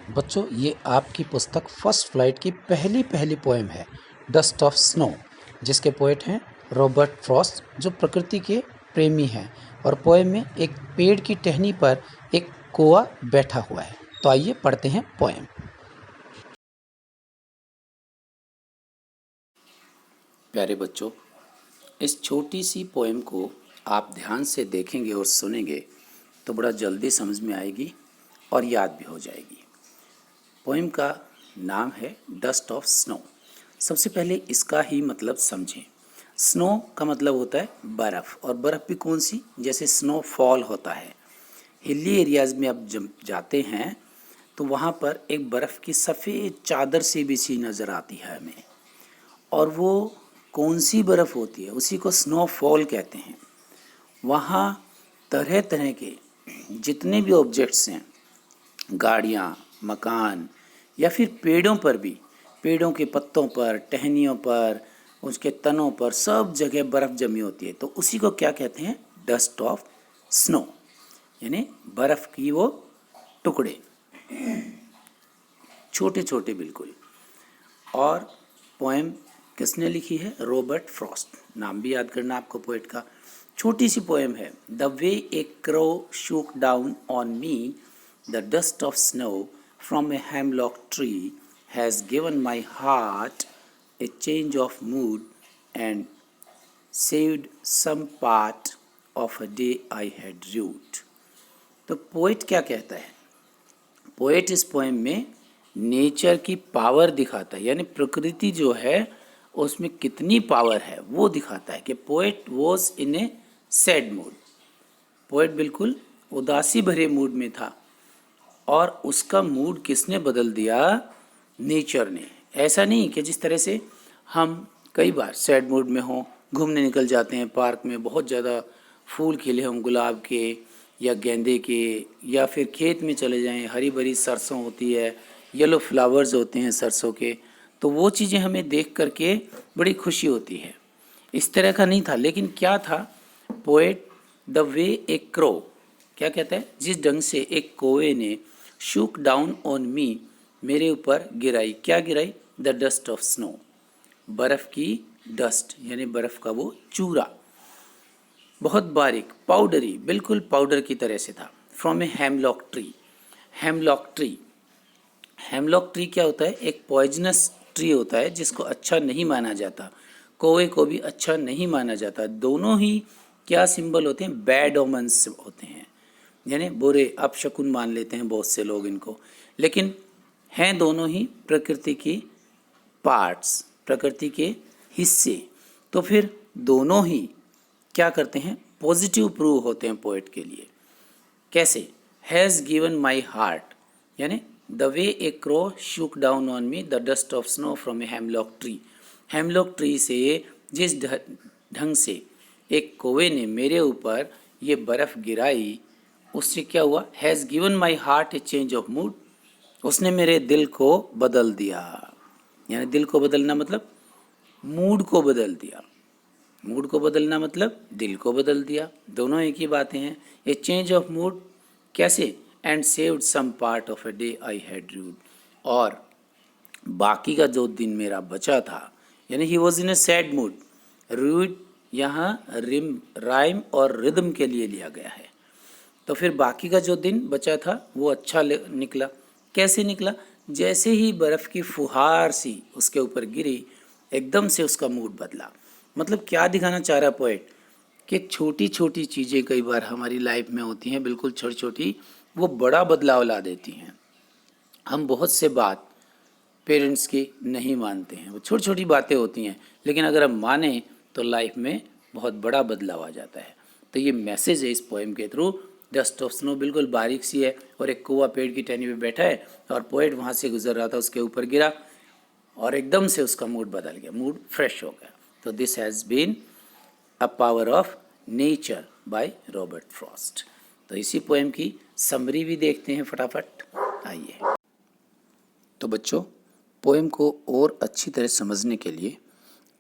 बच्चों, ये आपकी पुस्तक फर्स्ट फ्लाइट की पहली पहली पोएम है, डस्ट ऑफ स्नो, जिसके पोएट हैं रॉबर्ट फ्रॉस्ट, जो प्रकृति के प्रेमी हैं। और पोएम में एक पेड़ की टहनी पर एक कौवा बैठा हुआ है। तो आइए पढ़ते हैं पोएम। प्यारे बच्चों, इस छोटी सी पोएम को आप ध्यान से देखेंगे और सुनेंगे तो बड़ा जल्दी समझ में आएगी और याद भी हो जाएगी। पोएम का नाम है डस्ट ऑफ स्नो। सबसे पहले इसका ही मतलब समझें। स्नो का मतलब होता है बर्फ़, और बर्फ़ भी कौन सी, जैसे स्नोफॉल होता है। हिली एरियाज़ में अब जब जाते हैं तो वहाँ पर एक बर्फ़ की सफ़ेद चादर सी बिछी नज़र आती है हमें, और वो कौन सी बर्फ़ होती है, उसी को स्नोफॉल कहते हैं। वहाँ तरह तरह के जितने भी ऑब्जेक्ट्स हैं, गाड़ियाँ, मकान या फिर पेड़ों पर भी, पेड़ों के पत्तों पर, टहनियों पर, उसके तनों पर सब जगह बर्फ़ जमी होती है। तो उसी को क्या कहते हैं, डस्ट ऑफ स्नो, यानी बर्फ़ की वो टुकड़े, छोटे छोटे बिल्कुल। और पोएम किसने लिखी है, रॉबर्ट फ्रॉस्ट। नाम भी याद करना आपको पोएट का। छोटी सी पोएम है। The way a crow shook down on me, the dust of snow from a hemlock tree has given my heart a change of mood and saved some part of a day I had rued. तो poet क्या कहता है, poet इस poem में nature की power दिखाता है, यानी प्रकृति जो है उसमें कितनी पावर है वो दिखाता है। कि poet was in a sad mood, poet बिल्कुल उदासी भरे मूड में था, और उसका मूड किसने बदल दिया, नेचर ने। ऐसा नहीं कि जिस तरह से हम कई बार सैड मूड में हों, घूमने निकल जाते हैं पार्क में, बहुत ज़्यादा फूल खिले हों गुलाब के या गेंदे के, या फिर खेत में चले जाएं, हरी भरी सरसों होती है, येलो फ्लावर्स होते हैं सरसों के, तो वो चीज़ें हमें देख करके बड़ी खुशी होती है। इस तरह का नहीं था, लेकिन क्या था, poet the way a crow, क्या कहता है, जिस ढंग से एक कौवे ने शूक डाउन ऑन मी, मेरे ऊपर गिराई, क्या गिराई, द डस्ट ऑफ स्नो, बर्फ़ की डस्ट, यानी बर्फ़ का वो चूरा, बहुत बारीक, पाउडरी, बिल्कुल पाउडर की तरह से था। From a hemlock tree, hemlock tree, hemlock tree क्या होता है, एक पॉइजनस ट्री होता है जिसको अच्छा नहीं माना जाता, कौवे को भी अच्छा नहीं माना जाता। दोनों ही क्या सिंबल होते हैं, बैड ओमेंस होते हैं, यानी बुरे अपशकुन मान लेते हैं बहुत से लोग इनको, लेकिन हैं दोनों ही प्रकृति की पार्ट्स, प्रकृति के हिस्से। तो फिर दोनों ही क्या करते हैं, पॉजिटिव प्रूव होते हैं पोएट के लिए। कैसे, हैज़ गिवन माई हार्ट, यानी the way a crow shook down on me the dust of snow from a hemlock tree, hemlock tree से जिस ढंग से एक कौवे ने मेरे ऊपर ये बर्फ़ गिराई, उससे क्या हुआ, has given my heart a change of mood, उसने मेरे दिल को बदल दिया। यानी दिल को बदलना मतलब मूड को बदल दिया, मूड को बदलना मतलब दिल को बदल दिया, दोनों एक ही बातें हैं। ए चेंज ऑफ मूड कैसे, and saved some part of a day I had rued, और बाकी का जो दिन मेरा बचा था, यानी he was in a sad mood, rued यहाँ राइम और रिदम के लिए लिया गया है। तो फिर बाकी का जो दिन बचा था वो अच्छा निकला। कैसे निकला, जैसे ही बर्फ़ की फुहार सी उसके ऊपर गिरी, एकदम से उसका मूड बदला। मतलब क्या दिखाना चाह रहा पोएट, कि छोटी छोटी चीज़ें कई बार हमारी लाइफ में होती हैं, बिल्कुल छोटी छोटी, वो बड़ा बदलाव ला देती हैं। हम बहुत से बात पेरेंट्स की नहीं मानते हैं, वो छोटी छोटी बातें होती हैं, लेकिन अगर हम माने तो लाइफ में बहुत बड़ा बदलाव आ जाता है। तो ये मैसेज है इस पोएम के थ्रू। डस्ट ऑफ स्नो बिल्कुल बारीक सी है, और एक कौवा पेड़ की टहनी पे बैठा है, और पोएट वहाँ से गुजर रहा था, उसके ऊपर गिरा, और एकदम से उसका मूड बदल गया, मूड फ्रेश हो गया। तो this has been a power of nature by Robert Frost. तो इसी पोएम की समरी भी देखते हैं फटाफट, आइए। तो बच्चों, पोएम को और अच्छी तरह समझने के लिए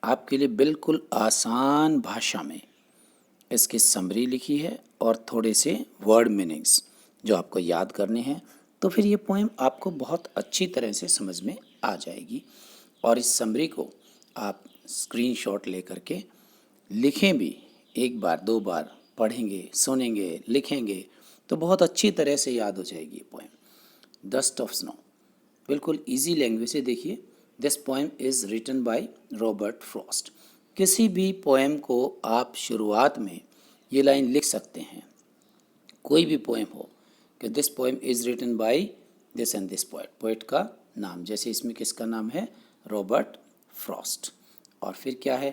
आपके लिए बिल्कुल आसान भाषा में इसकी समरी लिखी है, और थोड़े से वर्ड मीनिंग्स जो आपको याद करने हैं। तो तो फिर ये पोएम आपको बहुत अच्छी तरह से समझ में आ जाएगी। और इस समरी को आप स्क्रीनशॉट ले करके लिखें भी, एक बार 2 बार पढ़ेंगे, सुनेंगे, लिखेंगे तो बहुत अच्छी तरह से याद हो जाएगी ये पोएम। डस्ट ऑफ स्नो, बिल्कुल इजी लैंग्वेज से देखिए। This poem is written by Robert Frost. किसी भी पोएम को आप शुरुआत में ये लाइन लिख सकते हैं, कोई भी पोएम हो, कि this poem is written by this and this poet, poet का नाम, जैसे इसमें किसका नाम है, रॉबर्ट फ्रॉस्ट। और फिर क्या है,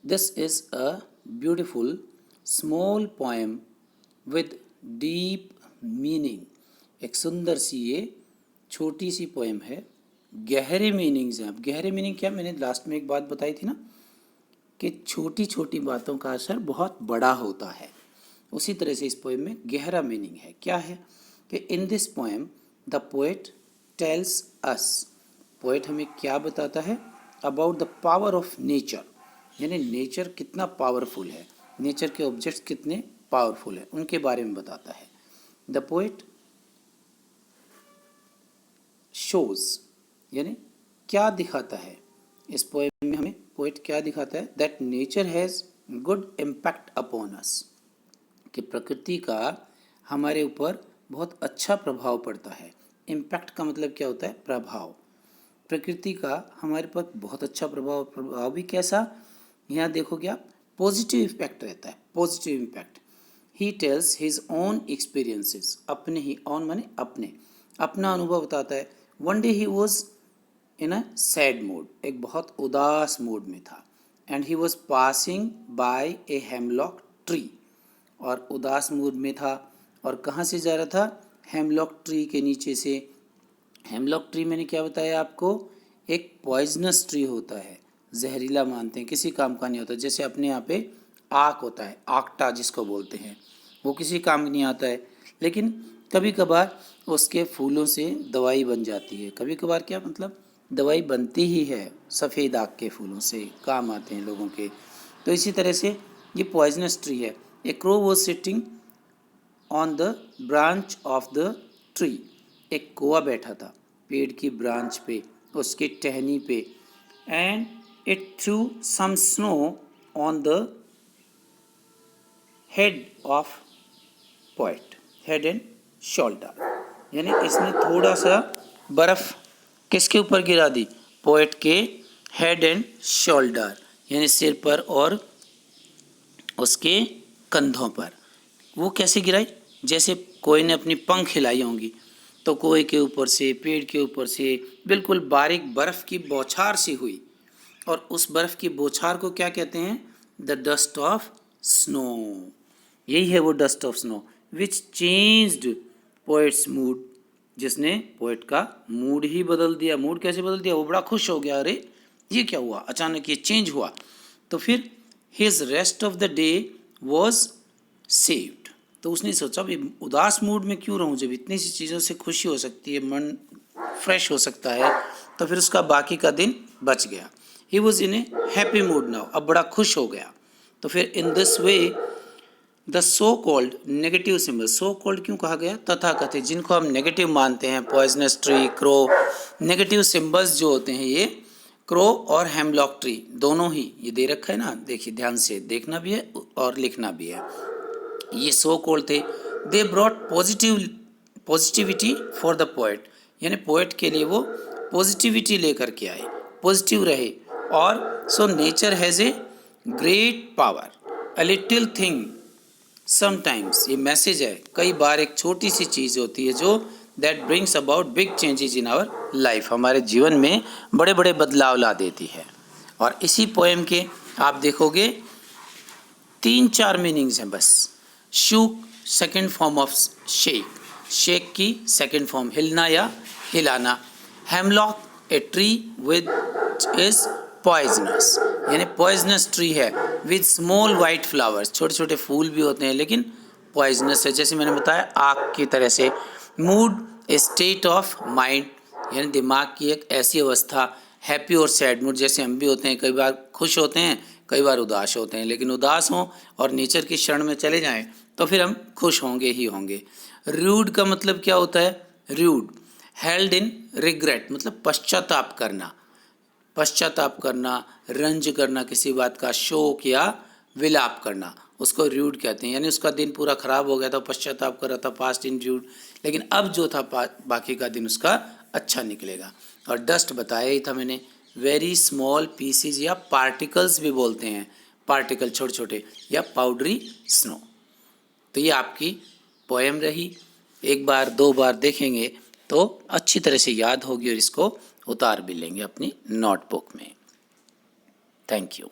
this is a beautiful small poem with deep meaning. एक सुंदर सी ये छोटी सी पोएम है, गहरे मीनिंग्स हैं। अब गहरे मीनिंग क्या, मैंने लास्ट में एक बात बताई थी ना कि छोटी छोटी बातों का असर बहुत बड़ा होता है, उसी तरह से इस पोएम में गहरा मीनिंग है। क्या है कि in this poem the poet tells us, poet हमें क्या बताता है, about the power of nature, यानी नेचर कितना पावरफुल है, नेचर के ऑब्जेक्ट्स कितने पावरफुल है, उनके बारे में बताता है। द पोएट शोज, यानी क्या दिखाता है इस पोएम में हमें, पोएट क्या दिखाता है, that nature has good impact upon us, कि प्रकृति का हमारे ऊपर बहुत अच्छा प्रभाव पड़ता है। इम्पैक्ट का मतलब क्या होता है, प्रभाव। प्रकृति का हमारे पर बहुत अच्छा प्रभाव भी कैसा, यहाँ देखोगे आप, पॉजिटिव इम्पैक्ट रहता है, positive impact. He tells his own experiences, अपने ही, ऑन माने अपने, अपना अनुभव बताता है। One day he was in a sad mood, एक बहुत उदास मूड में था, and he was passing by A hemlock tree, और उदास मूड में था और कहाँ से जा रहा था, हेमलॉक ट्री के नीचे से। हेमलॉक ट्री मैंने क्या बताया आपको, एक पॉइजनस ट्री होता है, जहरीला मानते हैं, किसी काम का नहीं होता। जैसे अपने यहाँ पे आक होता है, आकटा जिसको बोलते हैं, वो किसी काम नहीं आता है, लेकिन कभी कभार उसके फूलों से दवाई बन जाती है। कभी कभार क्या मतलब, दवाई बनती ही है, सफ़ेद आक के फूलों से काम आते हैं लोगों के। तो इसी तरह से ये पॉइजनस ट्री है। A crow was sitting on the branch of the tree, एक कौवा बैठा था पेड़ की ब्रांच पे, उसकी टहनी पे, and it threw some snow on the head of poet, head and shoulder, यानी इसने थोड़ा सा बर्फ किसके ऊपर गिरा दी, पोएट के हेड एंड शोल्डर, यानी सिर पर और उसके कंधों पर। वो कैसे गिराई, जैसे कोई ने अपनी पंख हिलाई होंगी, तो कोई के ऊपर से, पेड़ के ऊपर से बिल्कुल बारीक बर्फ़ की बौछार सी हुई, और उस बर्फ़ की बौछार को क्या कहते हैं, द डस्ट ऑफ स्नो। यही है वो dust of snow which changed poets mood, जिसने पोएट का मूड ही बदल दिया। मूड कैसे बदल दिया, वो बड़ा खुश हो गया, अरे ये क्या हुआ, अचानक ये चेंज हुआ। तो फिर his rest of the day was saved, तो उसने सोचा भाई उदास मूड में क्यों रहूं, जब इतनी सी चीज़ों से खुशी हो सकती है, मन फ्रेश हो सकता है, तो फिर उसका बाकी का दिन बच गया। ही was in A happy mood now, अब बड़ा खुश हो गया। तो फिर in this way the so called negative symbol, so called क्यों कहा गया, तथाकथित, जिनको हम नेगेटिव मानते हैं, poisonous tree, crow, negative symbols जो होते हैं, ये क्रो और हेमलॉक ट्री दोनों ही, ये दे रखा है ना, देखिए ध्यान से देखना भी है और लिखना भी है। ये सो कॉल्ड थे, they brought positivity for the poet, यानी पोएट के लिए वो पॉजिटिविटी लेकर के आए, पॉजिटिव रहे। और so nature has a great power, a little thing sometimes, ये मैसेज है, कई बार एक छोटी सी चीज़ होती है जो that brings about big changes in our life, हमारे जीवन में बड़े बड़े बदलाव ला देती है। और इसी पोएम के आप देखोगे 3-4 मीनिंग्स हैं बस। Shook second form of shake, shake की सेकेंड फॉर्म हिलना या हिलाना। Hemlock a tree with is poisonous, यानी पॉइजनस ट्री है, विद स्मॉल वाइट फ्लावर्स, छोटे छोटे फूल भी होते हैं लेकिन पॉइजनस है, जैसे मैंने बताया आग की तरह से। Mood A state of mind, यानी दिमाग की एक ऐसी अवस्था, हैप्पी और सैड मूड, जैसे हम भी होते हैं, कई बार खुश होते हैं, कई बार उदास होते हैं, लेकिन उदास हों और नेचर की शरण में चले जाएं तो फिर हम खुश होंगे ही होंगे। रूड का मतलब क्या होता है, रूड, हेल्ड इन रिग्रेट मतलब पश्चाताप करना, पश्चाताप करना, रंज करना किसी बात का, शोक या विलाप करना, उसको रूड कहते हैं। यानी उसका दिन पूरा खराब हो गया था, पश्चाताप कर रहा था, पास्ट इन रूड, लेकिन अब जो था बाकी का दिन उसका अच्छा निकलेगा। और डस्ट बताया ही था मैंने, वेरी स्मॉल पीसीज या पार्टिकल्स भी बोलते हैं, पार्टिकल छोटे छोटे, या पाउडरी स्नो। तो ये आपकी पोएम रही। एक बार दो बार देखेंगे तो अच्छी तरह से याद होगी और इसको उतार भी लेंगे अपनी नोटबुक में। Thank you.